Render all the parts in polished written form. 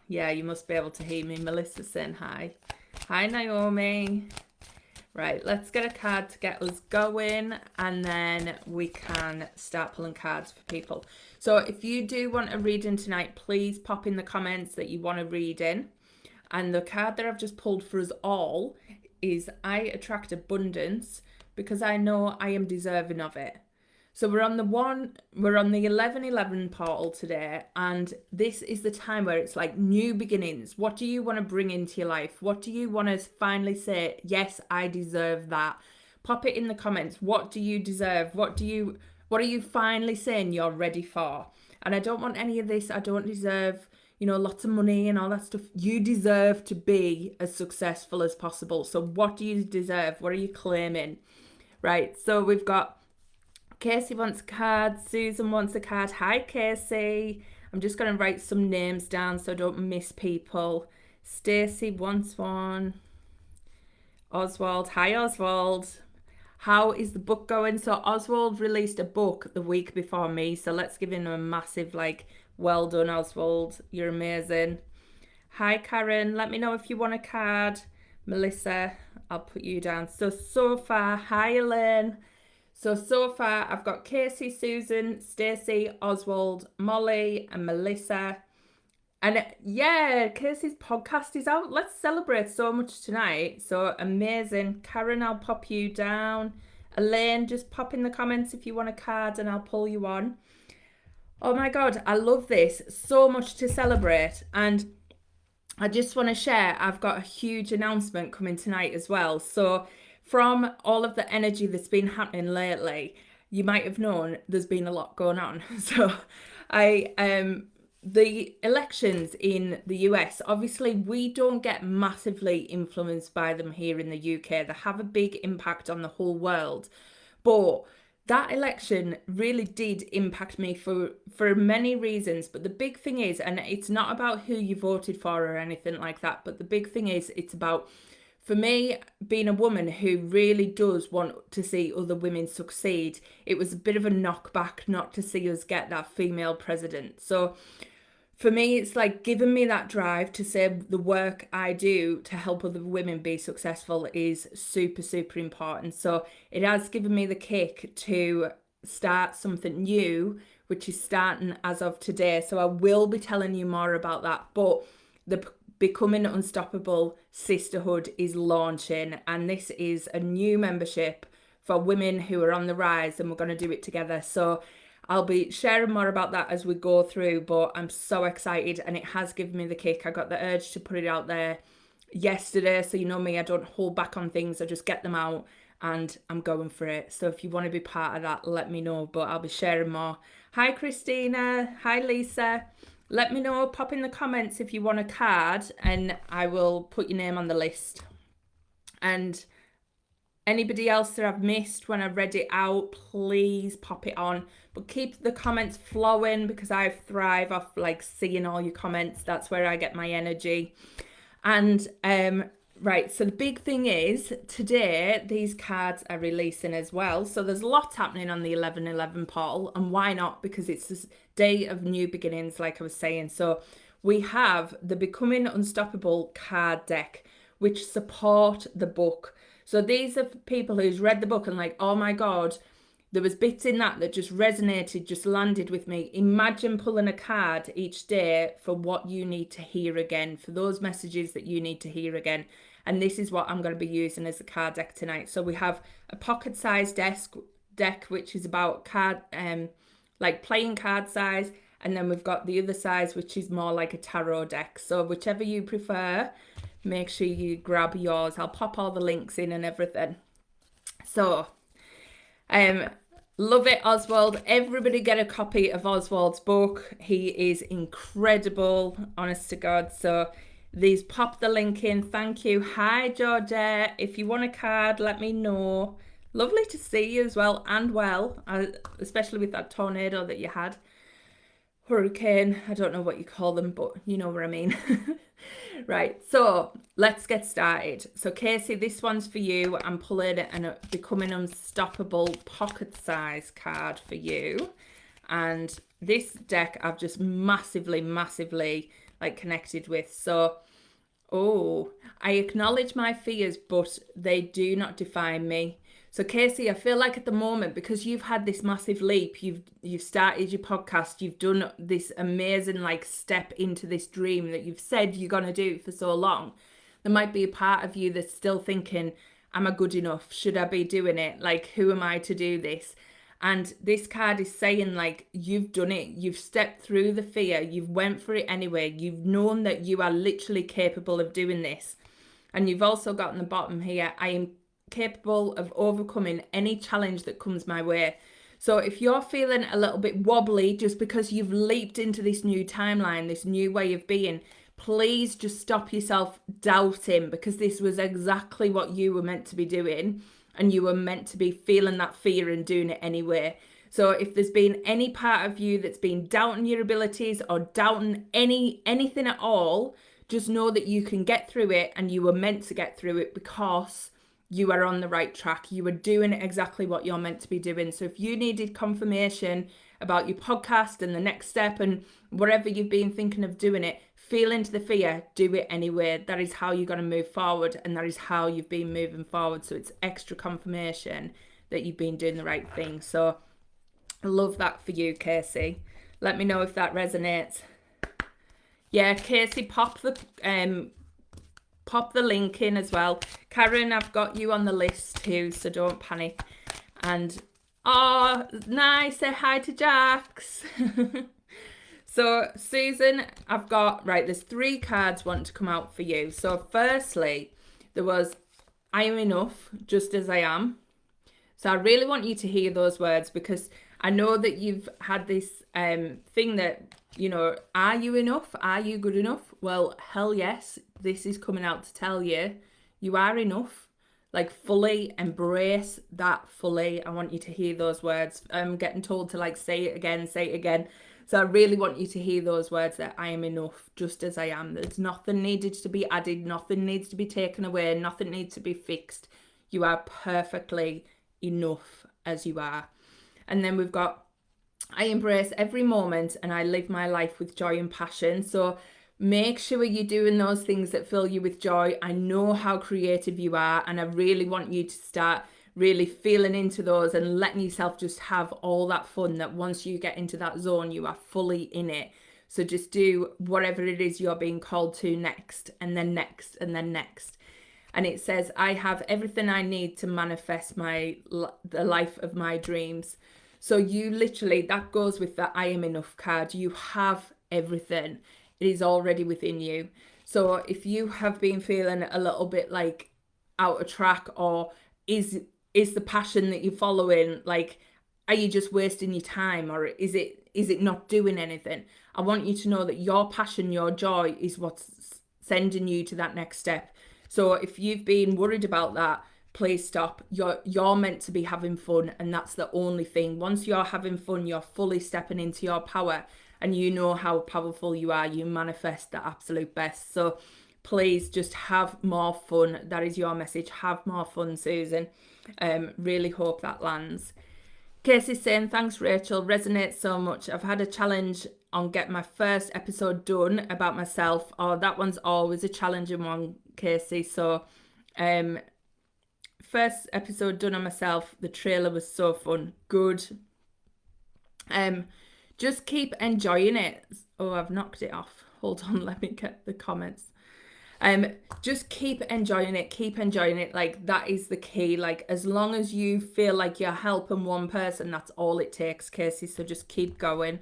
Yeah, you must be able to hear me. Melissa saying hi. Hi, Naomi. Right, let's get a card to get us going, and then we can start pulling cards for people. So if you do want a reading tonight, please pop in the comments that you want a reading. And the card that I've just pulled for us all is I attract abundance because I know I am deserving of it. So we're on the 1111 portal today, and this is the time where it's like new beginnings. What do you want to bring into your life? What do you want to finally say, yes, I deserve that? Pop it in the comments. What do you deserve? What are you finally saying you're ready for? And I don't want any of this. I don't deserve, lots of money and all that stuff. You deserve to be as successful as possible. So what do you deserve? What are you claiming? Right. So we've got Casey wants a card. Susan wants a card. Hi, Casey. I'm just going to write some names down so I don't miss people. Stacey wants one. Oswald. Hi, Oswald. How is the book going? So Oswald released a book the week before me. So let's give him a massive, well done, Oswald. You're amazing. Hi, Karen. Let me know if you want a card. Melissa, I'll put you down. So far, hi, Elaine. So far, I've got Casey, Susan, Stacey, Oswald, Molly, and Melissa. And yeah, Casey's podcast is out. Let's celebrate so much tonight. So amazing. Karen, I'll pop you down. Elaine, just pop in the comments if you want a card and I'll pull you on. Oh my God, I love this. So much to celebrate. And I just want to share, I've got a huge announcement coming tonight as well. So from all of the energy that's been happening lately, you might have known there's been a lot going on. So the elections in the US, obviously we don't get massively influenced by them here in the UK. They have a big impact on the whole world. But that election really did impact me for many reasons. But the big thing is, and it's not about who you voted for or anything like that, but the big thing is it's about, for me, being a woman who really does want to see other women succeed, it was a bit of a knockback not to see us get that female president. So for me, it's like giving me that drive to say the work I do to help other women be successful is super, super important. So it has given me the kick to start something new, which is starting as of today. So I will be telling you more about that. But the Becoming Unstoppable Sisterhood is launching, and this is a new membership for women who are on the rise, and we're going to do it together. So I'll be sharing more about that as we go through, but I'm so excited and it has given me the kick. I got the urge to put it out there yesterday, so you know me, I don't hold back on things, I just get them out and I'm going for it. So if you want to be part of that, let me know, but I'll be sharing more. Hi Christina, hi Lisa. Let me know, pop in the comments if you want a card and I will put your name on the list. And anybody else that I've missed when I read it out, please pop it on. But keep the comments flowing because I thrive off seeing all your comments. That's where I get my energy. And right, so the big thing is today these cards are releasing as well. So there's lots happening on the 1111 portal, and why not? Because it's this day of new beginnings, like I was saying. So we have the Becoming Unstoppable card deck, which support the book. So these are people who's read the book and oh my God, there was bits in that just resonated, just landed with me. Imagine pulling a card each day for what you need to hear again, for those messages that you need to hear again. And this is what I'm going to be using as a card deck tonight. So we have a pocket-sized deck, which is about card, playing card size. And then we've got the other size, which is more like a tarot deck. So whichever you prefer, make sure you grab yours. I'll pop all the links in and everything. So, love it, Oswald. Everybody get a copy of Oswald's book. He is incredible, honest to God. So these, pop the link in. Thank you. Hi, Georgia. If you want a card, let me know. Lovely to see you as well, and well, especially with that tornado that you had. Hurricane, I don't know what you call them, but you know what I mean. Right, so let's get started. So Casey, this one's for you. I'm pulling a Becoming Unstoppable pocket size card for you. And this deck I've just massively like connected with. So, oh, I acknowledge my fears, but they do not define me. So Casey, I feel like at the moment, because you've had this massive leap, you've started your podcast, you've done this amazing like step into this dream that you've said you're gonna do for so long. There might be a part of you that's still thinking, am I good enough? Should I be doing it? Like, who am I to do this? And this card is saying, like, you've done it. You've stepped through the fear. You've went for it anyway. You've known that you are literally capable of doing this. And you've also got in the bottom here, I am capable of overcoming any challenge that comes my way. So if you're feeling a little bit wobbly just because you've leaped into this new timeline, this new way of being, please just stop yourself doubting, because this was exactly what you were meant to be doing, and you were meant to be feeling that fear and doing it anyway. So if there's been any part of you that's been doubting your abilities or doubting anything at all, just know that you can get through it, and you were meant to get through it because you are on the right track. You are doing exactly what you're meant to be doing. So if you needed confirmation about your podcast and the next step and whatever you've been thinking of doing it, feel into the fear, do it anyway. That is how you're going to move forward, and that is how you've been moving forward. So it's extra confirmation that you've been doing the right thing. So I love that for you, Casey. Let me know if that resonates. Yeah, Casey, pop the link in as well. Karen, I've got you on the list too, so don't panic. And oh, nice, say hi to Jax. So Susan, I've got, right, there's 3 cards want to come out for you. So firstly, there was, I am enough just as I am. So I really want you to hear those words, because I know that you've had this thing that, you know, are you enough? Are you good enough? Well, hell yes, this is coming out to tell you, you are enough. Like, fully embrace that fully. I want you to hear those words. I'm getting told to like say it again, say it again. So I really want you to hear those words, that I am enough just as I am. There's nothing needed to be added, nothing needs to be taken away, nothing needs to be fixed. You are perfectly enough as you are. And then we've got, I embrace every moment and I live my life with joy and passion. So make sure you're doing those things that fill you with joy. I know how creative you are, and I really want you to start really feeling into those and letting yourself just have all that fun, that once you get into that zone, you are fully in it. So just do whatever it is you're being called to next, and then next, and then next. And it says, I have everything I need to manifest the life of my dreams. So you literally, that goes with the I am enough card. You have everything. It is already within you. So if you have been feeling a little bit like out of track, or is the passion that you're following, like, are you just wasting your time, or is it not doing anything? I want you to know that your passion, your joy is what's sending you to that next step. So if you've been worried about that, please stop. You're meant to be having fun, and that's the only thing. Once you're having fun, you're fully stepping into your power, and you know how powerful you are. You manifest the absolute best. So please just have more fun. That is your message. Have more fun, Susan. Really hope that lands. Casey's saying, thanks, Rachel. Resonates so much. I've had a challenge on getting my first episode done about myself. Oh, that one's always a challenging one, Casey. So, first episode done on myself. The trailer was so fun. Good. Just keep enjoying it. Oh, I've knocked it off. Hold on, let me get the comments. Just keep enjoying it. Like, that is the key. Like, as long as you feel like you're helping one person, that's all it takes, Casey. So just keep going.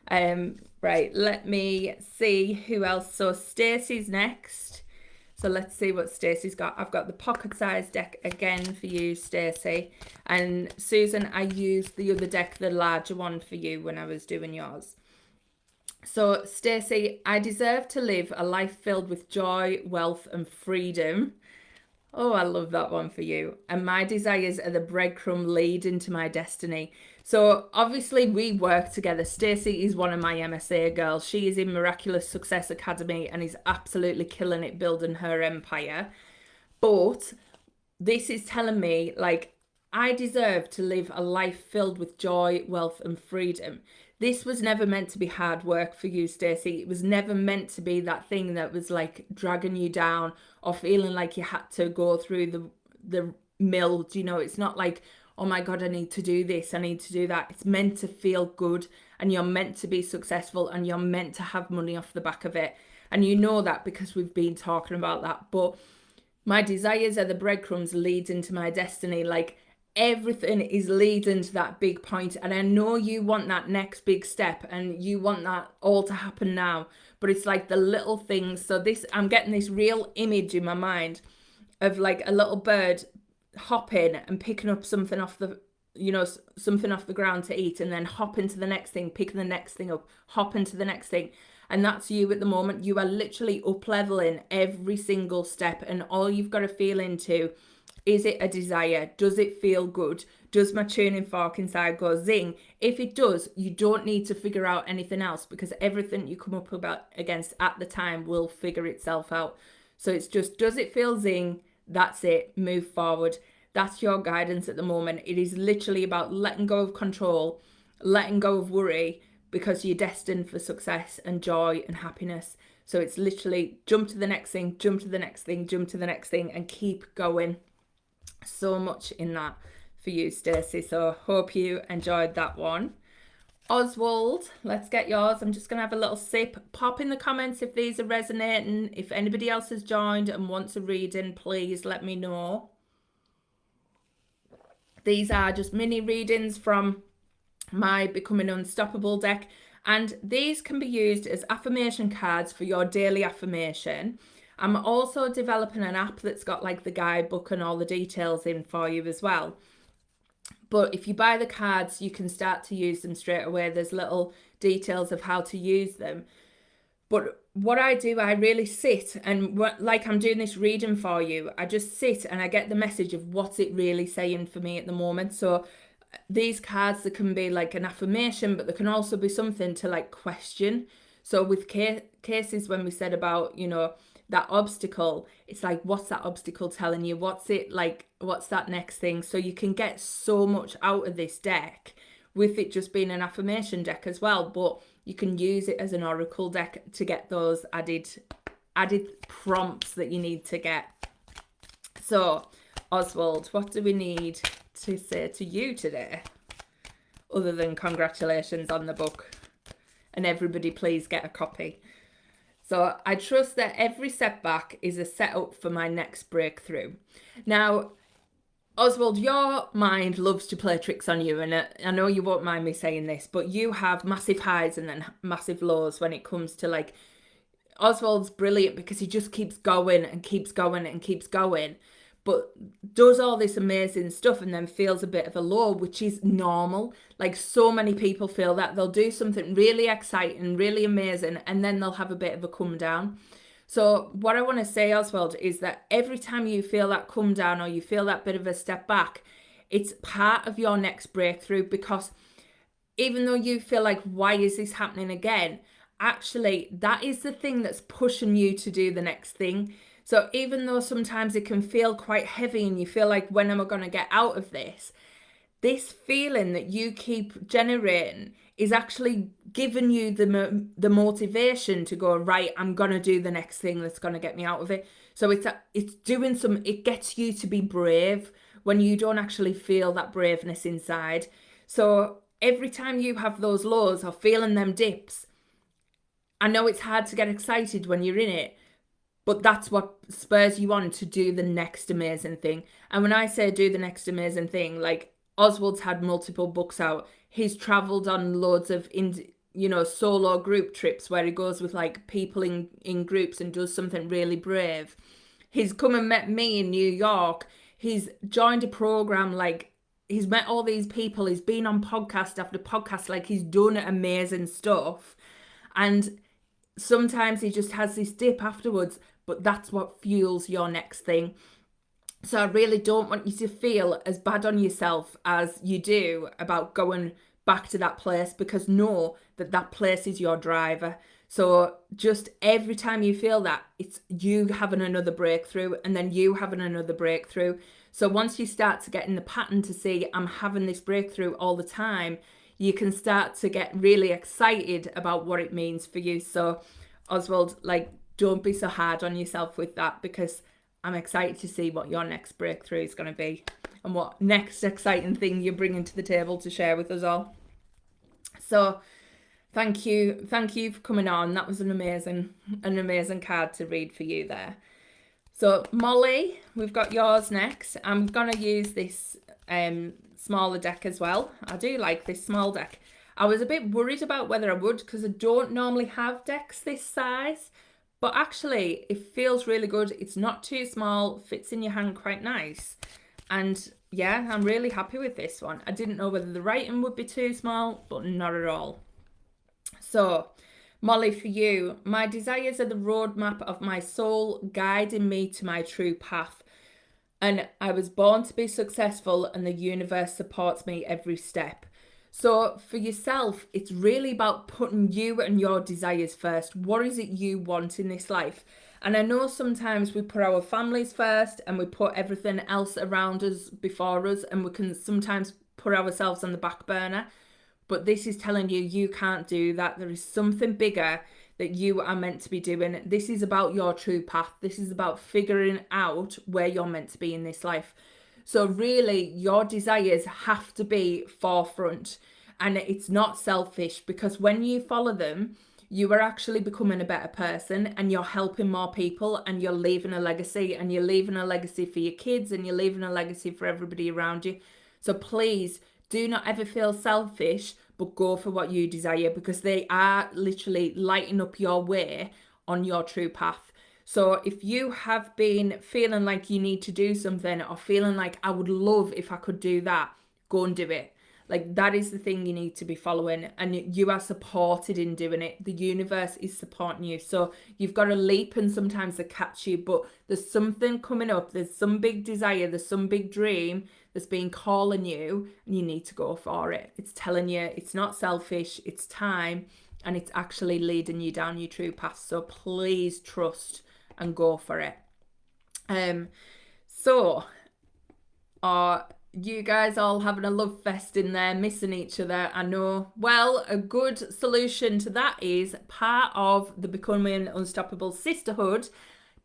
Right, let me see who else. So Stacey's next. So let's see what Stacey's got. I've got the pocket size deck again for you, Stacey. And Susan, I used the other deck, the larger one, for you when I was doing yours. So Stacey, I deserve to live a life filled with joy, wealth and freedom. Oh, I love that one for you. And my desires are the breadcrumb lead into my destiny. So obviously we work together. Stacey is one of my MSA girls. She is in Miraculous Success Academy and is absolutely killing it building her empire. But this is telling me, like, I deserve to live a life filled with joy, wealth and freedom. this was never meant to be hard work for you, Stacey. It was never meant to be that thing that was like dragging you down or feeling like you had to go through the mill. You know, it's not like, oh my God, I need to do this, I need to do that. It's meant to feel good, and you're meant to be successful, and you're meant to have money off the back of it. And you know that because we've been talking about that. But my desires are the breadcrumbs leads into my destiny. Like, everything is leading to that big point, and I know you want that next big step and you want that all to happen now, but it's like the little things. So this, I'm getting this real image in my mind of like a little bird hopping and picking up something off the, you know, something off the ground to eat, and then hop into the next thing, picking the next thing up, hop into the next thing. And that's you at the moment. You are literally up leveling every single step, and all you've got to feel into, is it a desire? Does it feel good? Does my tuning fork inside go zing? If it does, you don't need to figure out anything else, because everything you come up against at the time will figure itself out. So it's just, does it feel zing? That's it. Move forward. That's your guidance at the moment. It is literally about letting go of control, letting go of worry, because you're destined for success and joy and happiness. So it's literally jump to the next thing, jump to the next thing, jump to the next thing, and keep going. So much in that for you, Stacey. So hope you enjoyed that one. Oswald, let's get yours. I'm just going to have a little sip. Pop in the comments if these are resonating. If anybody else has joined and wants a reading, please let me know. These are just mini readings from my Becoming Unstoppable deck, and these can be used as affirmation cards for your daily affirmation. I'm also developing an app that's got like the guidebook and all the details in for you as well. But if you buy the cards, you can start to use them straight away. There's little details of how to use them. But what I do, I really sit, and like I'm doing this reading for you, I just sit and I get the message of what's it really saying for me at the moment. So these cards, there can be like an affirmation, but there can also be something to like question. So with cases, when we said about, you know, that obstacle, it's like, what's that obstacle telling you? What's it like? What's that next thing? So you can get so much out of this deck with it just being an affirmation deck as well. But you can use it as an oracle deck to get those added prompts that you need to get. So Oswald, what do we need to say to you today, other than congratulations on the book, and everybody please get a copy? So I trust that every setback is a setup for my next breakthrough. Now, Oswald, your mind loves to play tricks on you, and I know you won't mind me saying this, but you have massive highs and then massive lows when it comes to like, Oswald's brilliant because he just keeps going and keeps going and keeps going, but does all this amazing stuff and then feels a bit of a low, which is normal. Like, so many people feel that. They'll do something really exciting, really amazing, and then they'll have a bit of a come down. So what I want to say, Oswald, is that every time you feel that come down or you feel that bit of a step back, it's part of your next breakthrough, because even though you feel like, why is this happening again? Actually, that is the thing that's pushing you to do the next thing. So even though sometimes it can feel quite heavy and you feel like, when am I going to get out of this? This feeling that you keep generating is actually giving you the motivation to go, right, I'm going to do the next thing that's going to get me out of it. So it's doing it gets you to be brave when you don't actually feel that braveness inside. So every time you have those lows or feeling them dips, I know it's hard to get excited when you're in it, but that's what spurs you on to do the next amazing thing. And when I say do the next amazing thing, like, Oswald's had multiple books out. He's traveled on loads of solo group trips where he goes with like people in groups and does something really brave. He's come and met me in New York. He's joined a program, like, he's met all these people. He's been on podcast after podcast. Like, he's done amazing stuff. And sometimes he just has this dip afterwards, but that's what fuels your next thing. So I really don't want you to feel as bad on yourself as you do about going back to that place, because know that that place is your driver. So just every time you feel that, it's you having another breakthrough and then you having another breakthrough. So once you start to get in the pattern to see, I'm having this breakthrough all the time, you can start to get really excited about what it means for you. So Oswald, like, don't be so hard on yourself with that, because I'm excited to see what your next breakthrough is going to be and what next exciting thing you're bringing to the table to share with us all. So thank you for coming on. That was an amazing card to read for you there. So Molly, we've got yours next. I'm gonna use this smaller deck as well. I do like this small deck. I was a bit worried about whether I would, because I don't normally have decks this size, but actually it feels really good. It's not too small, fits in your hand quite nice. And yeah, I'm really happy with this one. I didn't know whether the writing would be too small, but not at all. So Molly, for you, my desires are the roadmap of my soul, guiding me to my true path. And I was born to be successful, and the universe supports me every step. So for yourself, it's really about putting you and your desires first. What is it you want in this life? And I know sometimes we put our families first and we put everything else around us before us, and we can sometimes put ourselves on the back burner. But this is telling you, you can't do that. There is something bigger that you are meant to be doing. This is about your true path. This is about figuring out where you're meant to be in this life. So really, your desires have to be forefront, and it's not selfish, because when you follow them, you are actually becoming a better person, and you're helping more people, and you're leaving a legacy, and you're leaving a legacy for your kids, and you're leaving a legacy for everybody around you. So please do not ever feel selfish, but go for what you desire, because they are literally lighting up your way on your true path. So if you have been feeling like you need to do something, or feeling like I would love if I could do that, go and do it. Like, that is the thing you need to be following, and you are supported in doing it. The universe is supporting you. So you've got to leap, and sometimes they catch you, but there's something coming up. There's some big desire. There's some big dream that's been calling you, and you need to go for it. It's telling you it's not selfish, it's time, and it's actually leading you down your true path. So please trust and go for it. So are you guys all having a love fest in there, missing each other? I know. Well, a good solution to that is part of the Becoming Unstoppable Sisterhood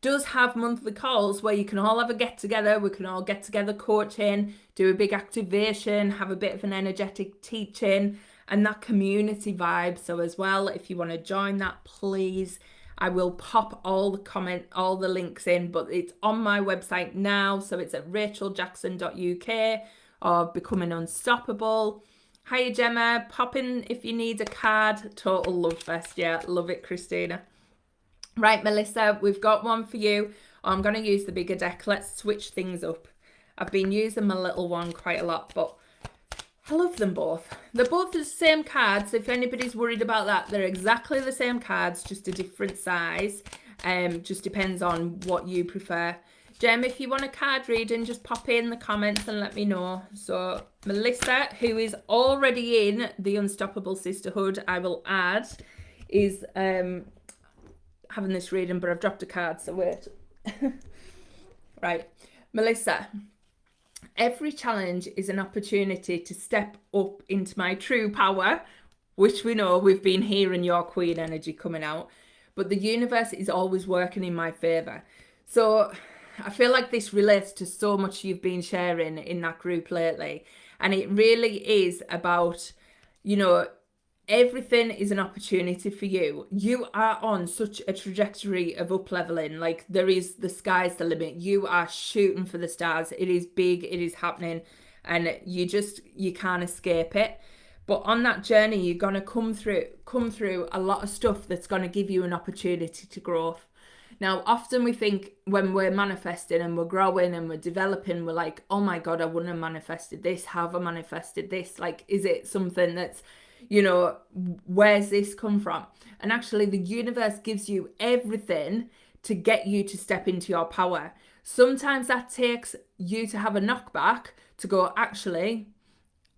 does have monthly calls where you can all have a get together. We can all get together coaching, do a big activation, have a bit of an energetic teaching, and that community vibe. So as well, if you want to join that, please, I will pop all the links in, but it's on my website now. So it's at racheljackson.uk or Becoming Unstoppable. Hiya Gemma, pop in if you need a card. Total love fest. Yeah, love it, Christina. Right, Melissa, we've got one for you. I'm going to use the bigger deck. Let's switch things up. I've been using my little one quite a lot, but I love them both. They're both the same cards. If anybody's worried about that, they're exactly the same cards, just a different size. Just depends on what you prefer. Jem, if you want a card reading, just pop in the comments and let me know. So Melissa, who is already in the Unstoppable Sisterhood, I will add, is having this reading, but I've dropped a card, so wait. Right, Melissa, every challenge is an opportunity to step up into my true power, which we know we've been hearing your queen energy coming out, but the universe is always working in my favor. So I feel like this relates to so much you've been sharing in that group lately, and it really is about, you know, everything is an opportunity for you. You are on such a trajectory of up leveling. Like, there is, the sky's the limit. You are shooting for the stars. It is big, it is happening, and you can't escape it. But on that journey, you're gonna come through a lot of stuff that's gonna give you an opportunity to grow. Now, often we think when we're manifesting and we're growing and we're developing, we're like, oh my God, I wouldn't have manifested this. How have I manifested this? Like, is it something that's, you know, where's this come from? And actually, the universe gives you everything to get you to step into your power. Sometimes that takes you to have a knockback to go, actually,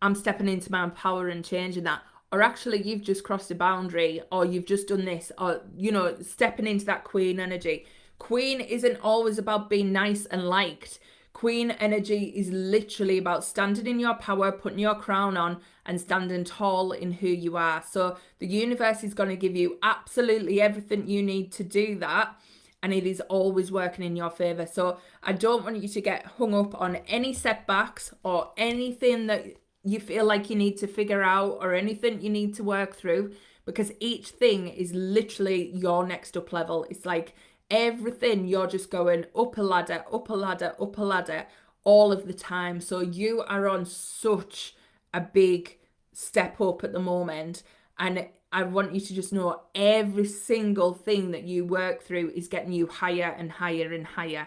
I'm stepping into my power and changing that. Or actually, you've just crossed a boundary, or you've just done this, or, you know, stepping into that queen energy. Queen isn't always about being nice and liked. Queen energy is literally about standing in your power, putting your crown on, and standing tall in who you are. So the universe is going to give you absolutely everything you need to do that. And it is always working in your favor. So I don't want you to get hung up on any setbacks or anything that you feel like you need to figure out or anything you need to work through, because each thing is literally your next up level. It's like everything, you're just going up a ladder, up a ladder, up a ladder all of the time. So you are on such a big step up at the moment, and I want you to just know every single thing that you work through is getting you higher and higher and higher.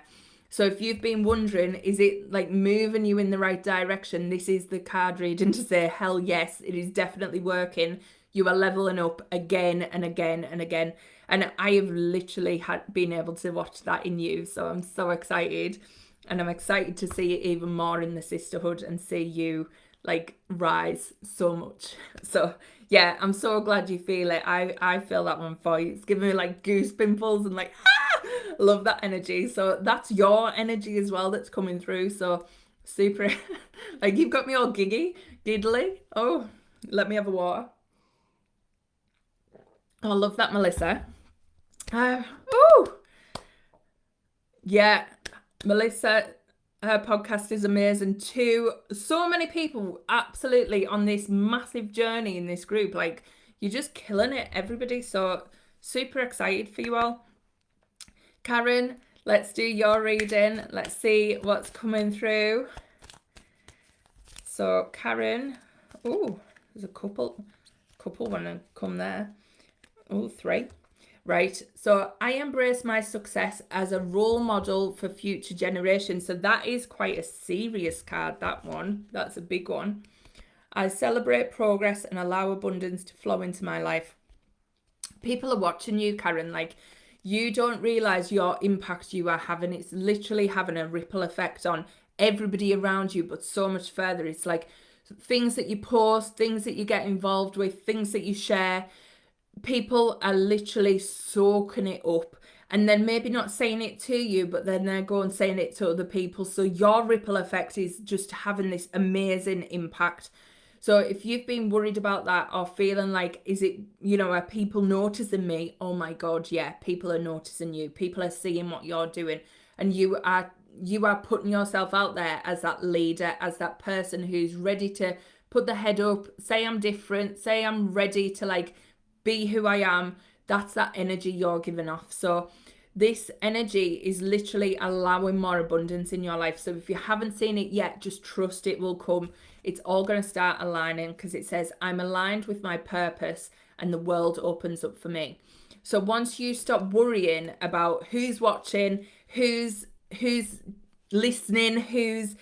So if you've been wondering, is it like moving you in the right direction? This is the card reading to say, hell yes, it is definitely working. You are leveling up again and again and again. And I have literally been able to watch that in you. So I'm so excited. And I'm excited to see it even more in the sisterhood and see you like rise so much. So yeah, I'm so glad you feel it. I feel that one for you. It's giving me like goose pimples and like, love that energy. So that's your energy as well that's coming through. So super, like you've got me all giggly. Oh, let me have a water. Oh, I love that, Melissa. Yeah, Melissa, her podcast is amazing too. So many people absolutely on this massive journey in this group. Like, you're just killing it, everybody. So super excited for you all. Karen, let's do your reading. Let's see what's coming through. So Karen, oh, there's a couple want to come there. Oh, 3. Right, so I embrace my success as a role model for future generations. So that is quite a serious card, that one. That's a big one. I celebrate progress and allow abundance to flow into my life. People are watching you, Karen. Like, you don't realize your impact you are having. It's literally having a ripple effect on everybody around you, but so much further. It's like things that you post, things that you get involved with, things that you share. People are literally soaking it up, and then maybe not saying it to you, but then they're going saying it to other people. So your ripple effect is just having this amazing impact. So if you've been worried about that or feeling like, is it, are people noticing me? Oh my God, yeah, people are noticing you. People are seeing what you're doing, and you are putting yourself out there as that leader, as that person who's ready to put the head up, say I'm different, say I'm ready to like be who I am. That's that energy you're giving off. So this energy is literally allowing more abundance in your life. So if you haven't seen it yet, just trust it will come. It's all going to start aligning, because it says, I'm aligned with my purpose and the world opens up for me. So once you stop worrying about who's watching, who's listening, who's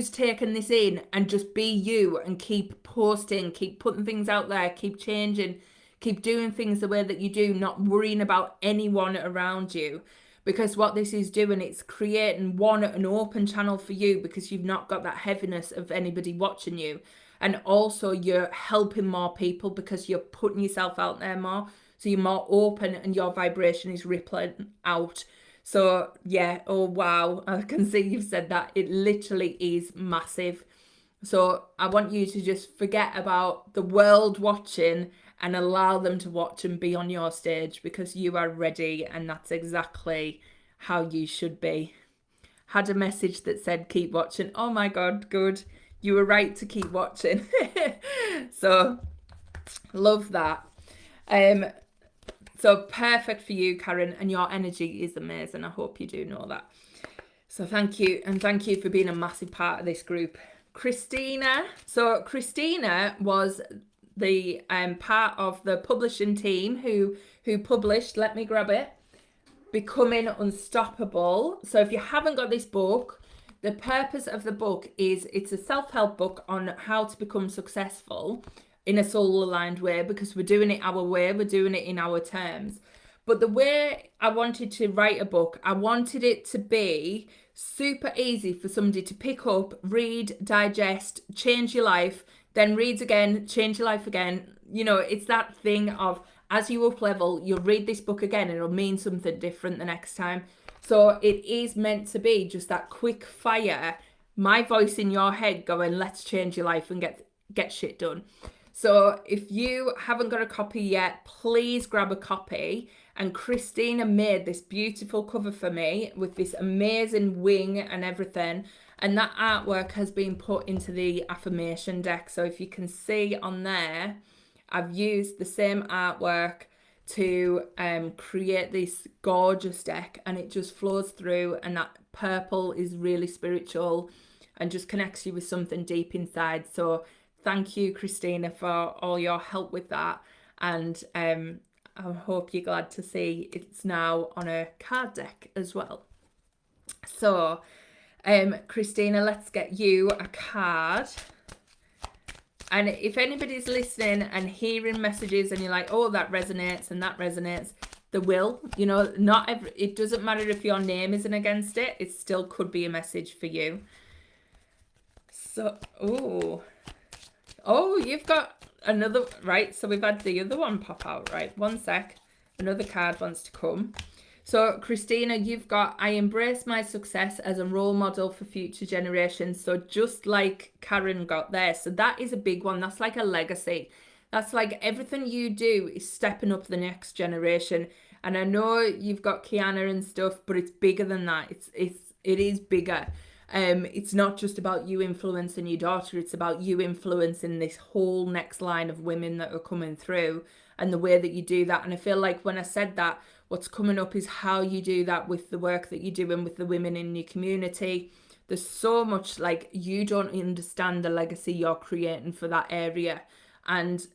taking this in, and just be you and keep posting, keep putting things out there, keep changing, keep doing things the way that you do, not worrying about anyone around you. Because what this is doing, it's creating an open channel for you, because you've not got that heaviness of anybody watching you. And also you're helping more people because you're putting yourself out there more. So you're more open and your vibration is rippling out. So yeah, oh wow, I can see you've said that. It literally is massive. So I want you to just forget about the world watching and allow them to watch and be on your stage, because you are ready, and that's exactly how you should be. Had a message that said keep watching. Oh my God, good. You were right to keep watching. So love that. So perfect for you, Karen, and your energy is amazing. I hope you do know that. So thank you, and thank you for being a massive part of this group. Christina. So Christina was the part of the publishing team who published, let me grab it, Becoming Unstoppable. So if you haven't got this book, the purpose of the book is it's a self-help book on how to become successful in a soul-aligned way, because we're doing it our way, we're doing it in our terms. But the way I wanted to write a book, I wanted it to be super easy for somebody to pick up, read, digest, change your life, then read again, change your life again. It's that thing of, as you up level, you'll read this book again and it'll mean something different the next time. So it is meant to be just that quick fire, my voice in your head going, let's change your life and get shit done. So if you haven't got a copy yet, please grab a copy. And Christina made this beautiful cover for me with this amazing wing and everything. And that artwork has been put into the affirmation deck. So if you can see on there, I've used the same artwork to create this gorgeous deck, and it just flows through, and that purple is really spiritual and just connects you with something deep inside. So thank you, Christina, for all your help with that. And I hope you're glad to see it's now on a card deck as well. So Christina, let's get you a card. And if anybody's listening and hearing messages and you're like, oh, that resonates and that resonates, there will, not every, it doesn't matter if your name isn't against it, it still could be a message for you. So, oh, you've got another, right? So we've had the other one pop out, right? One sec. Another card wants to come. So Christina, you've got, I embrace my success as a role model for future generations. So just like Karen got there. So that is a big one. That's like a legacy. That's like everything you do is stepping up the next generation. And I know you've got Kiana and stuff, but it's bigger than that. It is bigger. It's not just about you influencing your daughter. It's about you influencing this whole next line of women that are coming through and the way that you do that. And I feel like when I said that, what's coming up is how you do that with the work that you're doing with the women in your community. There's so much, like, you don't understand the legacy you're creating for that area. And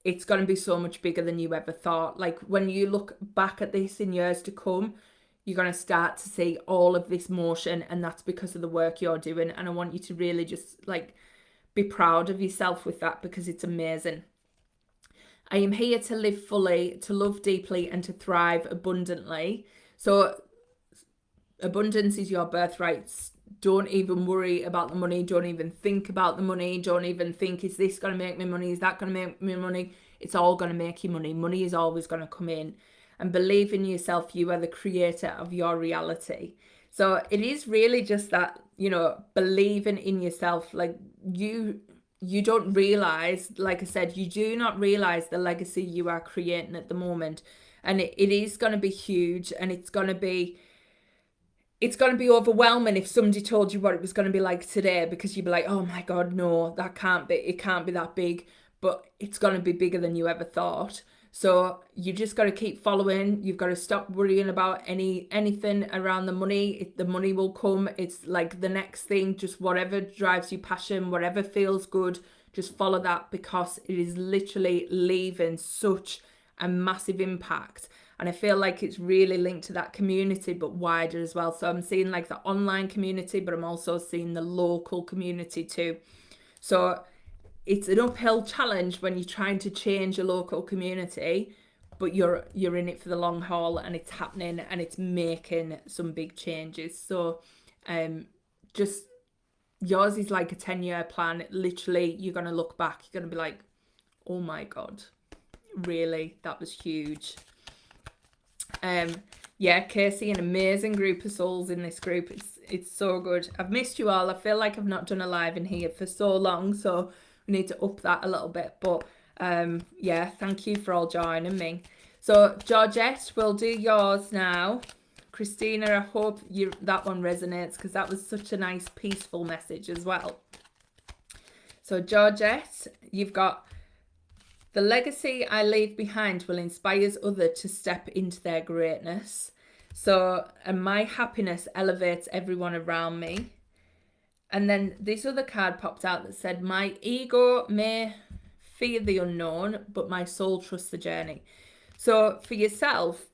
it's going to be so much bigger than you ever thought. Like, when you look back at this in years to come, you're going to start to see all of this motion. And that's because of the work you're doing. And I want you to really just, like, be proud of yourself with that, because it's amazing. I am here to live fully, to love deeply, and to thrive abundantly. So abundance is your birthright. Don't even worry about the money. Don't even think about the money. Don't even think, is this going to make me money? Is that going to make me money? It's all going to make you money. Money is always going to come in. And believe in yourself. You are the creator of your reality. So it is really just that, believing in yourself. Like, you don't realize, like I said, you do not realize the legacy you are creating at the moment. And it is going to be huge, and it's going to be overwhelming if somebody told you what it was going to be like today, because you'd be like, oh my God, no, it can't be that big. But it's going to be bigger than you ever thought. So you just got to keep following. You've got to stop worrying about anything around the money. The money will come. It's like the next thing, just whatever drives you passion, whatever feels good, just follow that, because it is literally leaving such a massive impact. And I feel like it's really linked to that community, but wider as well. So I'm seeing like the online community, but I'm also seeing the local community too. So it's an uphill challenge when you're trying to change a local community, but you're in it for the long haul, and it's happening, and it's making some big changes. So just yours is like a 10-year plan. Literally, you're going to look back, you're going to be like, oh my God, really? That was huge. Casey, an amazing group of souls in this group. It's so good. I've missed you all. I feel like I've not done a live in here for so long, so we need to up that a little bit. But thank you for all joining me. So Georgette, we'll do yours now. Christina, I hope that one resonates, because that was such a nice peaceful message as well. So Georgette, you've got, the legacy I leave behind will inspire others to step into their greatness. So, and my happiness elevates everyone around me. And then this other card popped out that said, my ego may fear the unknown, but my soul trusts the journey. So for yourself,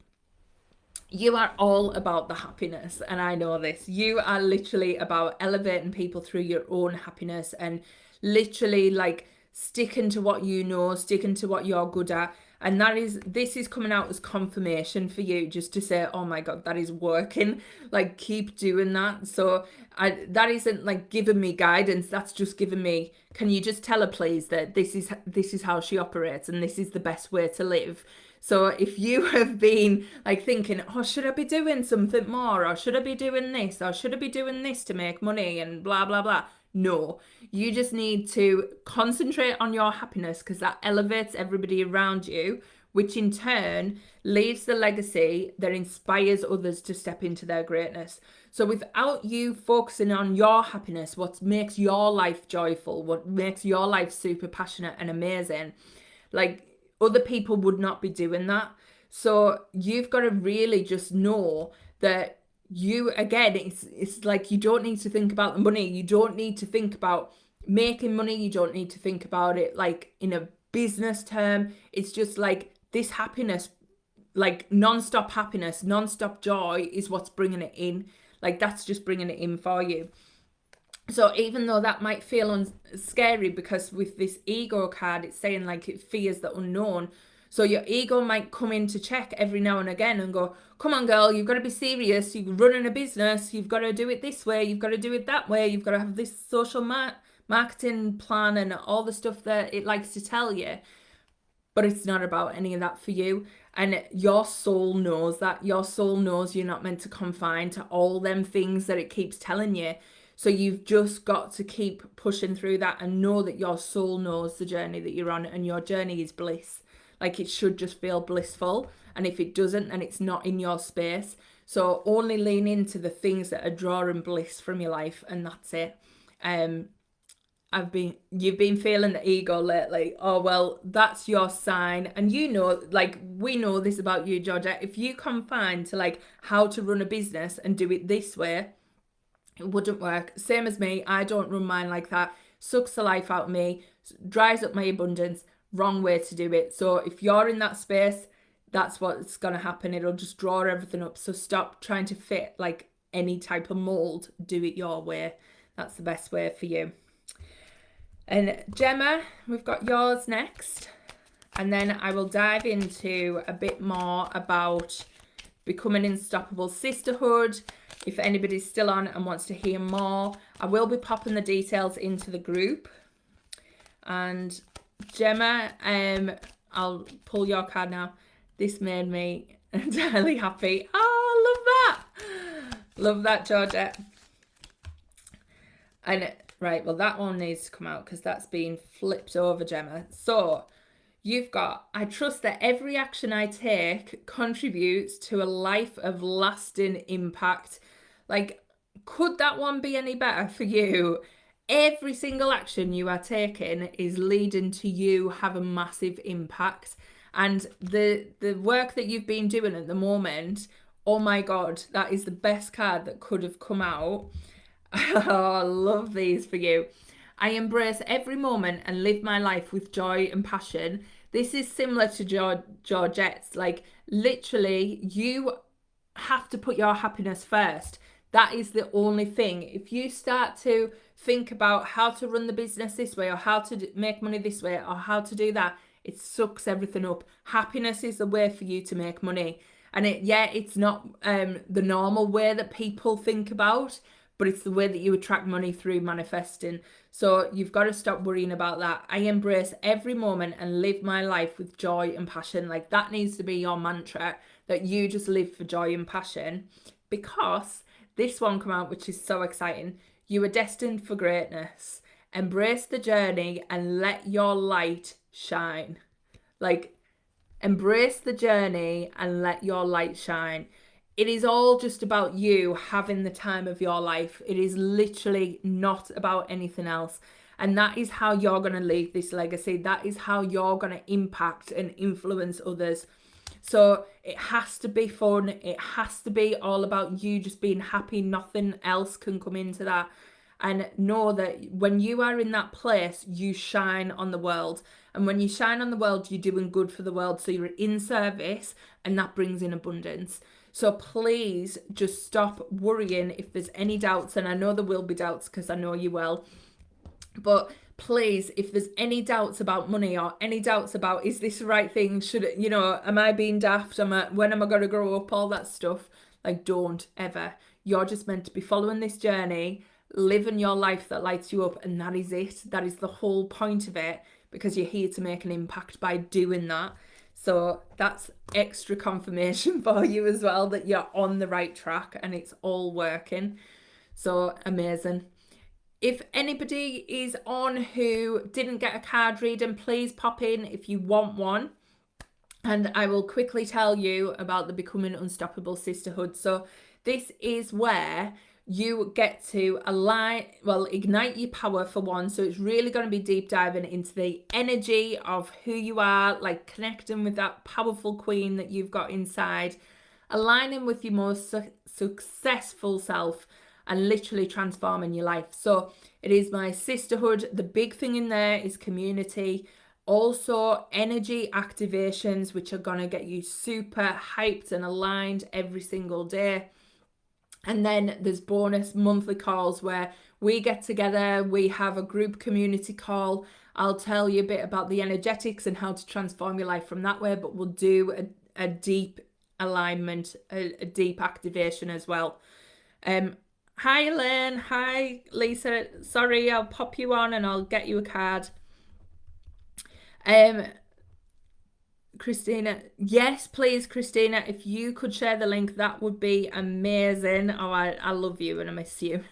you are all about the happiness. And I know this. You are literally about elevating people through your own happiness, and literally like sticking to what you know, sticking to what you're good at. And this is coming out as confirmation for you, just to say, oh my God, that is working. Like, keep doing that. So that isn't like giving me guidance. That's just giving me, can you just tell her please that this is how she operates, and this is the best way to live. So if you have been like thinking, oh, should I be doing something more? Or should I be doing this? Or should I be doing this to make money and blah, blah, blah? No, you just need to concentrate on your happiness because that elevates everybody around you, which in turn leaves the legacy that inspires others to step into their greatness. So without you focusing on your happiness, what makes your life joyful, what makes your life super passionate and amazing, like other people would not be doing that. So you've got to really just know that you, again, it's like you don't need to think about the money. You don't need to think about making money. You don't need to think about it like in a business term. It's just like this happiness, like non-stop happiness, non-stop joy is what's bringing it in. Like that's just bringing it in for you. So even though that might feel scary, because with this ego card, it's saying like it fears the unknown. So your ego might come in to check every now and again and go, come on, girl, you've got to be serious. You're running a business. You've got to do it this way. You've got to do it that way. You've got to have this social marketing plan and all the stuff that it likes to tell you. But it's not about any of that for you. And your soul knows that. Your soul knows you're not meant to confine to all them things that it keeps telling you. So you've just got to keep pushing through that and know that your soul knows the journey that you're on, and your journey is bliss. Like it should just feel blissful. And if it doesn't, then it's not in your space. So only lean into the things that are drawing bliss from your life, and that's it. You've been feeling the ego lately. Oh, well, that's your sign. And you know, like we know this about you, Georgia. If you confine to like how to run a business and do it this way, it wouldn't work. Same as me. I don't run mine like that. Sucks the life out of me, dries up my abundance. Wrong way to do it. So if you're in that space, that's what's going to happen. It'll just draw everything up. So stop trying to fit like any type of mold. Do it your way. That's the best way for you. And Gemma, we've got yours next. And then I will dive into a bit more about Becoming Unstoppable Sisterhood. If anybody's still on and wants to hear more, I will be popping the details into the group. And Gemma, I'll pull your card now. This made me entirely happy. Oh, love that. Love that, Georgia. And right, well, that one needs to come out because that's been flipped over, Gemma. So you've got, I trust that every action I take contributes to a life of lasting impact. Like, could that one be any better for you? Every single action you are taking is leading to you have a massive impact. And the work that you've been doing at the moment, oh my God, that is the best card that could have come out. Oh, I love these for you. I embrace every moment and live my life with joy and passion. This is similar to Georgette's. Like, literally, you have to put your happiness first. That is the only thing. If you start to think about how to run the business this way, or how to make money this way, or how to do that, it sucks everything up. Happiness is the way for you to make money. And it's not the normal way that people think about, but it's the way that you attract money through manifesting. So you've got to stop worrying about that. I embrace every moment and live my life with joy and passion. Like, that needs to be your mantra, that you just live for joy and passion. Because this one come out, which is so exciting. You are destined for greatness. Embrace the journey and let your light shine. Like, embrace the journey and let your light shine. It is all just about you having the time of your life. It is literally not about anything else. And that is how you're going to leave this legacy. That is how you're going to impact and influence others. So it has to be fun. It has to be all about you just being happy. Nothing else can come into that. And know that when you are in that place, you shine on the world. And when you shine on the world, you're doing good for the world. So you're in service, and that brings in abundance. So please just stop worrying if there's any doubts. And I know there will be doubts because I know you will. But please, if there's any doubts about money, or any doubts about, is this the right thing? Am I being daft? When am I going to grow up? All that stuff. Like, don't ever. You're just meant to be following this journey, living your life that lights you up. And that is it. That is the whole point of it, because you're here to make an impact by doing that. So that's extra confirmation for you as well that you're on the right track and it's all working. So amazing. If anybody is on who didn't get a card reading, please pop in if you want one. And I will quickly tell you about the Becoming Unstoppable Sisterhood. So this is where you get to ignite your power for one. So it's really going to be deep diving into the energy of who you are, like connecting with that powerful queen that you've got inside, aligning with your most successful self, and literally transforming your life. So it is my sisterhood. The big thing in there is community. Also, energy activations, which are going to get you super hyped and aligned every single day. And then there's bonus monthly calls where we get together, we have a group community call. I'll tell you a bit about the energetics and how to transform your life from that way, but we'll do a deep alignment, a deep activation as well. Hi, Elaine. Hi, Lisa. Sorry, I'll pop you on and I'll get you a card. Christina, yes, please, Christina, if you could share the link, that would be amazing. Oh, I love you and I miss you.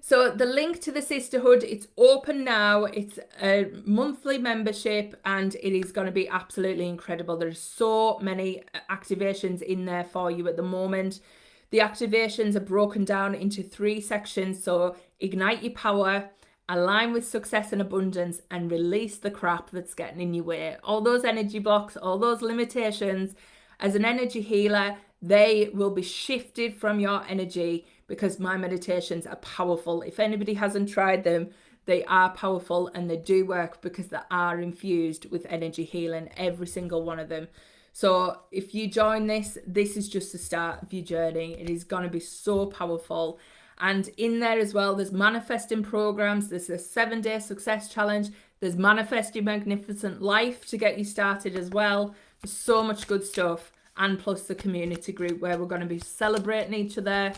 So the link to the sisterhood, it's open now. It's a monthly membership and it is going to be absolutely incredible. There's so many activations in there for you at the moment. The activations are broken down into 3 sections. So ignite your power, align with success and abundance, and release the crap that's getting in your way. All those energy blocks, all those limitations. As an energy healer, they will be shifted from your energy because my meditations are powerful. If anybody hasn't tried them, they are powerful and they do work because they are infused with energy healing, every single one of them. So if you join this is just the start of your journey. It is going to be so powerful. And in there as well, there's manifesting programs. There's a 7-day success challenge. There's Manifest Your Magnificent Life to get you started as well. There's so much good stuff. And plus the community group where we're going to be celebrating each other,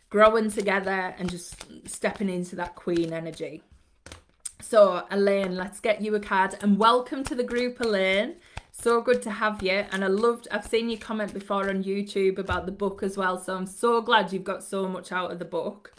growing together, and just stepping into that queen energy. So Elaine, let's get you a card. And welcome to the group, Elaine. So good to have you. And I've seen you comment before on YouTube about the book as well. So I'm so glad you've got so much out of the book.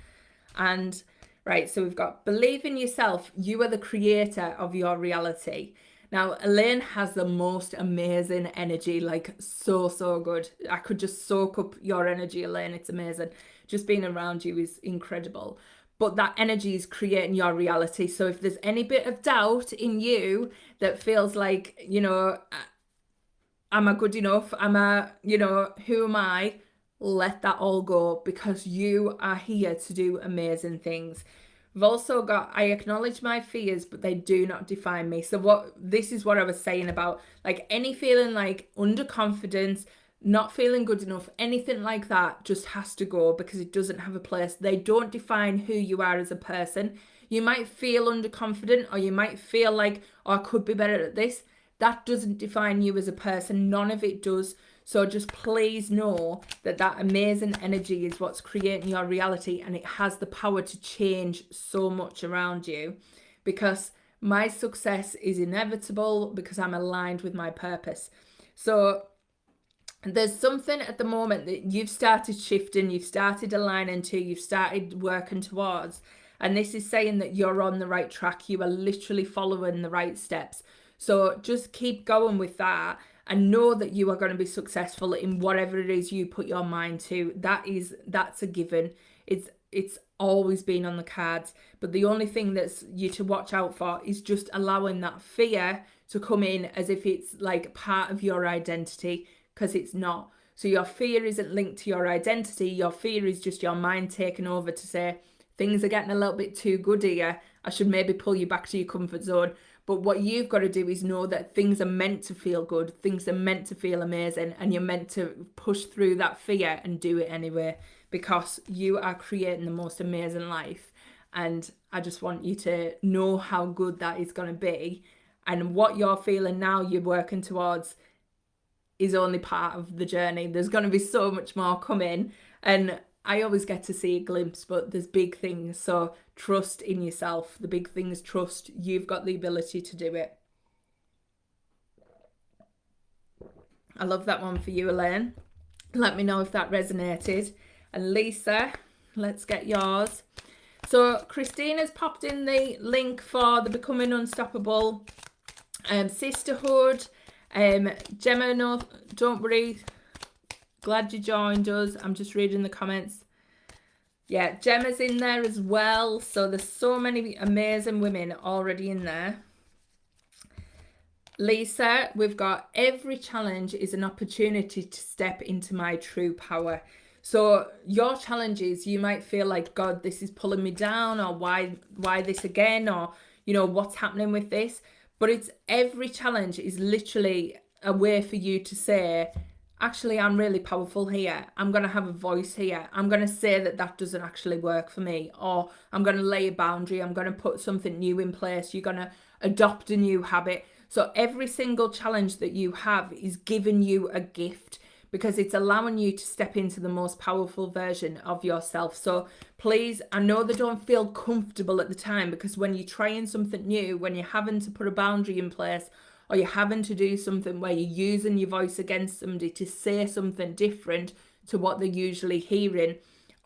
And right, so we've got believe in yourself. You are the creator of your reality. Now, Elaine has the most amazing energy, like so good. I could just soak up your energy, Elaine. It's amazing. Just being around you is incredible. But that energy is creating your reality. So if there's any bit of doubt in you that feels like, am I good enough? Who am I? Let that all go because you are here to do amazing things. We've also got, I acknowledge my fears, but they do not define me. So this is what I was saying about, like, any feeling like underconfidence, not feeling good enough, anything like that just has to go because it doesn't have a place. They don't define who you are as a person. You might feel underconfident or you might feel like, oh, I could be better at this. That doesn't define you as a person. None of it does. So just please know that that amazing energy is what's creating your reality, and it has the power to change so much around you because my success is inevitable because I'm aligned with my purpose. So there's something at the moment that you've started shifting, you've started aligning to, you've started working towards, and this is saying that you're on the right track. You are literally following the right steps. So just keep going with that and know that you are going to be successful in whatever it is you put your mind to. That's a given. It's always been on the cards. But the only thing that's you to watch out for is just allowing that fear to come in as if it's like part of your identity, because it's not. So your fear isn't linked to your identity. Your fear is just your mind taking over to say, things are getting a little bit too good here. I should maybe pull you back to your comfort zone. But what you've got to do is know that things are meant to feel good. Things are meant to feel amazing. And you're meant to push through that fear and do it anyway, because you are creating the most amazing life. And I just want you to know how good that is going to be. And what you're feeling now, you're working towards, is only part of the journey. There's going to be so much more coming. And I always get to see a glimpse, but there's big things. So trust in yourself. The big things, trust you've got the ability to do it. I love that one for you, Elaine. Let me know if that resonated. And Lisa, let's get yours. So Christina's popped in the link for the Becoming Unstoppable Sisterhood. Gemma, no, don't worry. Glad you joined us. I'm just reading the comments. Yeah, Gemma's in there as well. So there's so many amazing women already in there. Lisa, we've got every challenge is an opportunity to step into my true power. So your challenges, you might feel like, God, this is pulling me down, or why this again, or, you know, what's happening with this? But it's every challenge is literally a way for you to say, actually, I'm really powerful here. I'm going to have a voice here. I'm going to say that doesn't actually work for me, or I'm going to lay a boundary. I'm going to put something new in place. You're going to adopt a new habit. So every single challenge that you have is giving you a gift, because it's allowing you to step into the most powerful version of yourself. So please, I know they don't feel comfortable at the time, because when you're trying something new, when you're having to put a boundary in place, or you're having to do something where you're using your voice against somebody to say something different to what they're usually hearing,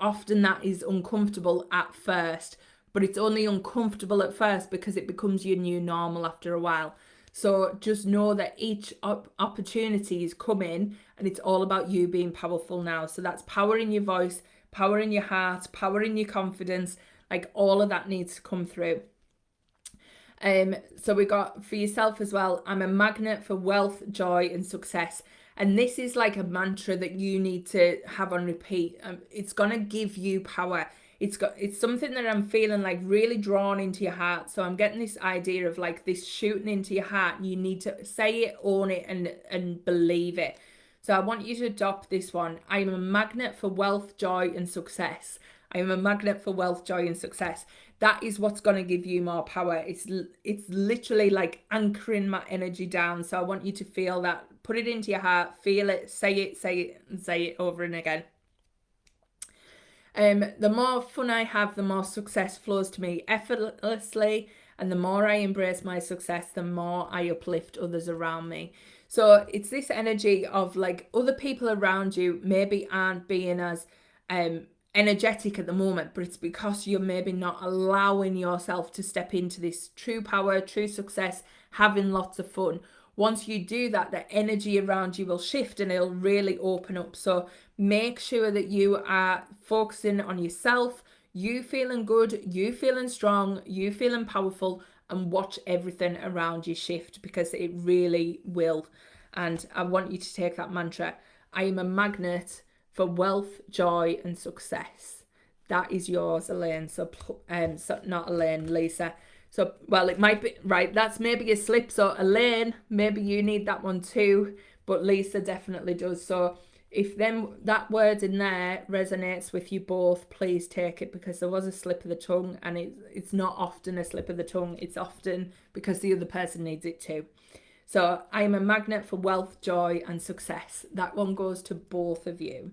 often that is uncomfortable at first. But it's only uncomfortable at first because it becomes your new normal after a while. So just know that each opportunity is coming, and it's all about you being powerful now. So that's power in your voice, power in your heart, power in your confidence. Like, all of that needs to come through. So we got for yourself as well, I'm a magnet for wealth, joy, and success. And this is like a mantra that you need to have on repeat. It's gonna give you power. It's something that I'm feeling like really drawn into your heart. So I'm getting this idea of like this shooting into your heart. You need to say it, own it, and believe it. So I want you to adopt this one. I am a magnet for wealth, joy, and success. I am a magnet for wealth, joy, and success. That is what's going to give you more power. It's literally like anchoring my energy down. So I want you to feel that. Put it into your heart. Feel it. Say it, and say it over and again. The more fun I have, the more success flows to me effortlessly. And the more I embrace my success, the more I uplift others around me. So it's this energy of like other people around you maybe aren't being as energetic at the moment, but it's because you're maybe not allowing yourself to step into this true power, true success, having lots of fun. Once you do that, the energy around you will shift and it'll really open up. So make sure that you are focusing on yourself, you feeling good, you feeling strong, you feeling powerful, and watch everything around you shift, because it really will. And I want you to take that mantra. I am a magnet for wealth, joy, and success. That is yours, Elaine. So not Elaine, Lisa. So, well, it might be, right, that's maybe a slip. So Elaine, maybe you need that one too, but Lisa definitely does. So if that word in there resonates with you both, please take it, because there was a slip of the tongue, and it's not often a slip of the tongue. It's often because the other person needs it too. So I am a magnet for wealth, joy, and success. That one goes to both of you.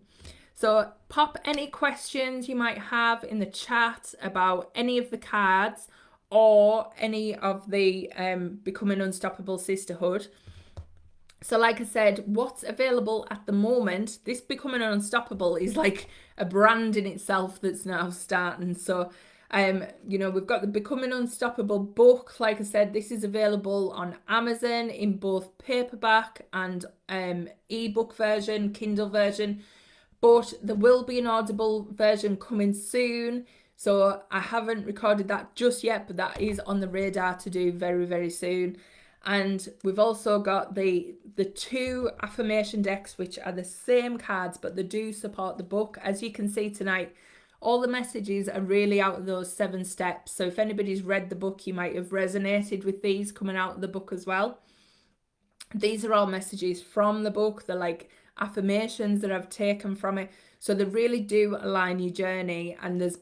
So pop any questions you might have in the chat about any of the cards or any of the Becoming Unstoppable Sisterhood. So like I said, what's available at the moment, this Becoming Unstoppable is like a brand in itself that's now starting. So we've got the Becoming Unstoppable book. Like I said, this is available on Amazon in both paperback and ebook version, Kindle version, but there will be an Audible version coming soon. So I haven't recorded that just yet, but that is on the radar to do very, very soon. And we've also got the 2 affirmation decks, which are the same cards, but they do support the book. As you can see tonight, all the messages are really out of those 7 steps. So if anybody's read the book, you might have resonated with these coming out of the book as well. These are all messages from the book. They're like affirmations that I've taken from it. So they really do align your journey, and there's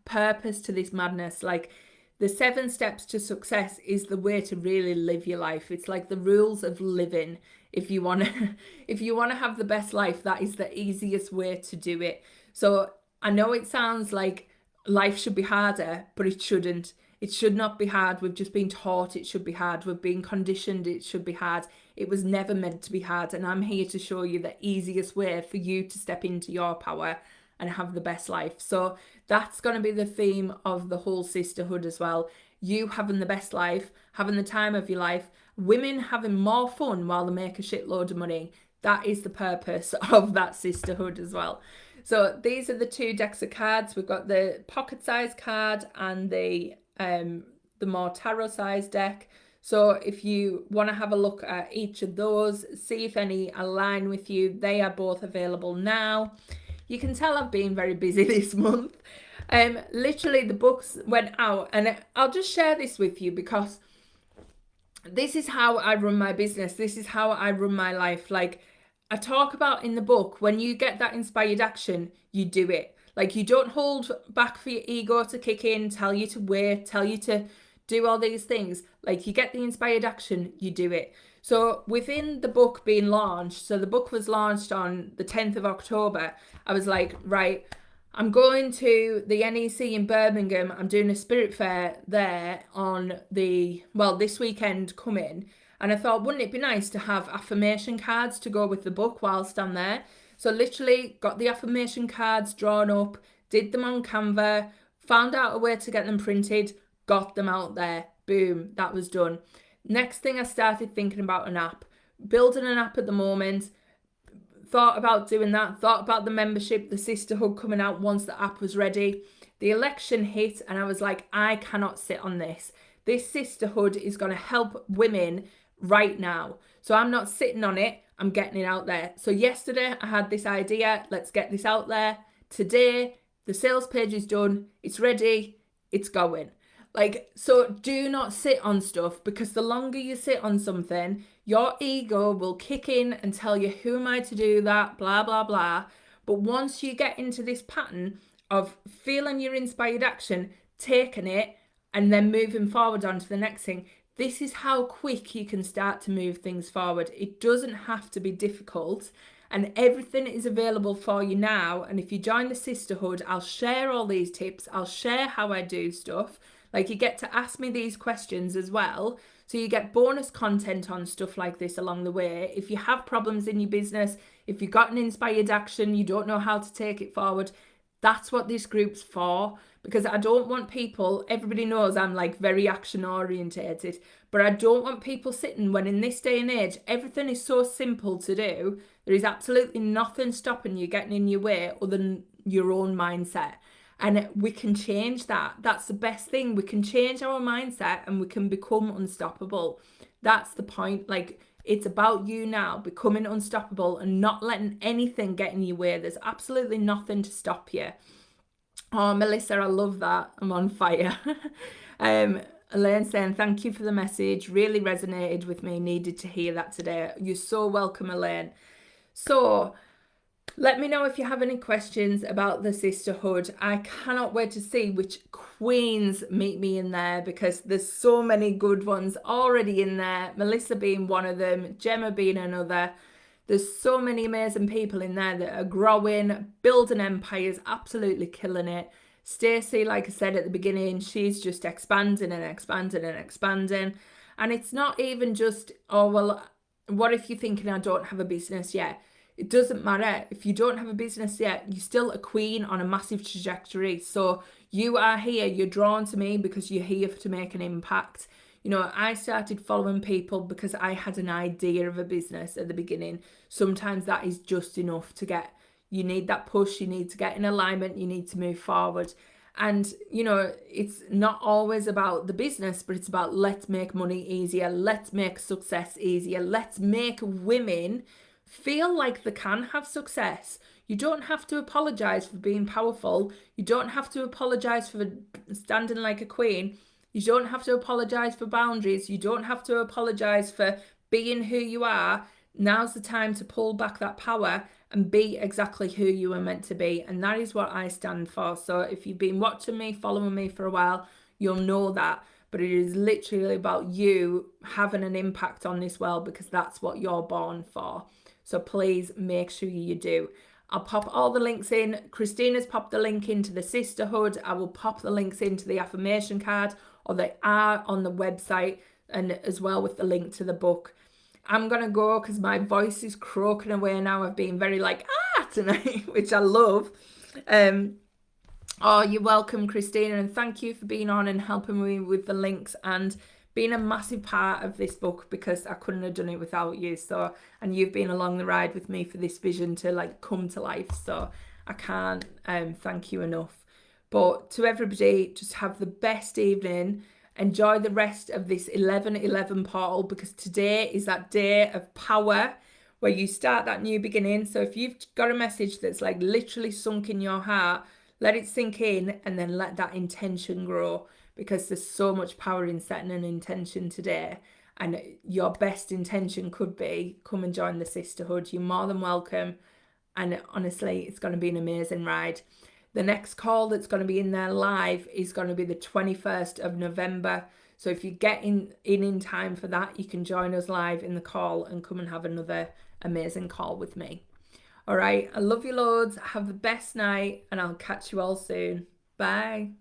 purpose to this madness. Like the 7 steps to success is the way to really live your life. It's like the rules of living. If you want to have the best life, that is the easiest way to do it. So I know it sounds like life should be harder, but it shouldn't. It should not be hard. We've just been taught it should be hard. We've been conditioned it should be hard. It was never meant to be hard. And I'm here to show you the easiest way for you to step into your power and have the best life. So that's going to be the theme of the whole sisterhood as well. You having the best life, having the time of your life, women having more fun while they make a shitload of money. That is the purpose of that sisterhood as well. So these are the 2 decks of cards. We've got the pocket size card and the more tarot size deck. So if you want to have a look at each of those, see if any align with you, they are both available now. You can tell I've been very busy this month. Literally the books went out, and I'll just share this with you because this is how I run my business. This is how I run my life. Like I talk about in the book, when you get that inspired action, you do it. Like you don't hold back for your ego to kick in, tell you to wait, tell you to do all these things. Like you get the inspired action, you do it. So within the book being launched, so the book was launched on the 10th of October, I was like, right, I'm going to the NEC in Birmingham. I'm doing a spirit fair there on this weekend coming. And I thought, wouldn't it be nice to have affirmation cards to go with the book whilst I'm there? So literally got the affirmation cards drawn up, did them on Canva, found out a way to get them printed, got them out there. Boom, that was done. Next thing, I started thinking about an app, building an app at the moment. Thought about doing that, thought about the membership, the sisterhood coming out once the app was ready. The election hit and I was like, I cannot sit on this. This sisterhood is going to help women right now. So I'm not sitting on it, I'm getting it out there. So yesterday I had this idea, let's get this out there. Today, the sales page is done, it's ready, it's going. Like, so do not sit on stuff, because the longer you sit on something, your ego will kick in and tell you, who am I to do that, blah, blah, blah. But once you get into this pattern of feeling your inspired action, taking it, and then moving forward onto the next thing, this is how quick you can start to move things forward. It doesn't have to be difficult, and everything is available for you now. And if you join the sisterhood, I'll share all these tips. I'll share how I do stuff. Like, you get to ask me these questions as well. So you get bonus content on stuff like this along the way. If you have problems in your business, if you've got an inspired action, you don't know how to take it forward, that's what this group's for. Because I don't want people, everybody knows I'm like very action orientated, but I don't want people sitting when in this day and age, everything is so simple to do. There is absolutely nothing stopping you getting in your way other than your own mindset. And we can change that. That's the best thing. We can change our mindset and we can become unstoppable. That's the point. Like, it's about you now becoming unstoppable and not letting anything get in your way. There's absolutely nothing to stop you. Oh, Melissa, I love that. I'm on fire. Elaine saying, thank you for the message. Really resonated with me. Needed to hear that today. You're so welcome, Elaine. So, let me know if you have any questions about the sisterhood. I cannot wait to see which queens meet me in there, because there's so many good ones already in there. Melissa being one of them, Gemma being another. There's so many amazing people in there that are growing, building empires, absolutely killing it. Stacey, like I said at the beginning, she's just expanding and expanding and expanding. And it's not even just, oh, well, what if you're thinking I don't have a business yet? It doesn't matter. If you don't have a business yet, you're still a queen on a massive trajectory. So you are here. You're drawn to me because you're here to make an impact. You know, I started following people because I had an idea of a business at the beginning. Sometimes that is just enough to get, you need that push, you need to get in alignment, you need to move forward. And, you know, it's not always about the business, but it's about let's make money easier. Let's make success easier. Let's make women feel like they can have success. You don't have to apologize for being powerful. You don't have to apologize for standing like a queen. You don't have to apologize for boundaries. You don't have to apologize for being who you are. Now's the time to pull back that power and be exactly who you are meant to be. And that is what I stand for. So if you've been watching me, following me for a while, you'll know that. But it is literally about you having an impact on this world, because that's what you're born for. So please make sure you do. I'll pop all the links in. Christina's popped the link into the sisterhood. I will pop the links into the affirmation card, or they are on the website, and as well with the link to the book. I'm gonna go because my voice is croaking away now. I've been very like tonight, which I love. Oh, you're welcome, Christina, and thank you for being on and helping me with the links and being a massive part of this book, because I couldn't have done it without you. So, and you've been along the ride with me for this vision to like come to life. So I can't thank you enough. But to everybody, just have the best evening. Enjoy the rest of this 11/11 portal, because today is that day of power where you start that new beginning. So if you've got a message that's like literally sunk in your heart, let it sink in and then let that intention grow, because there's so much power in setting an intention today. And your best intention could be come and join the sisterhood. You're more than welcome. And honestly, it's going to be an amazing ride. The next call that's going to be in there live is going to be the 21st of November. So if you get in time for that, you can join us live in the call and come and have another amazing call with me. All right, I love you loads. Have the best night, and I'll catch you all soon. Bye.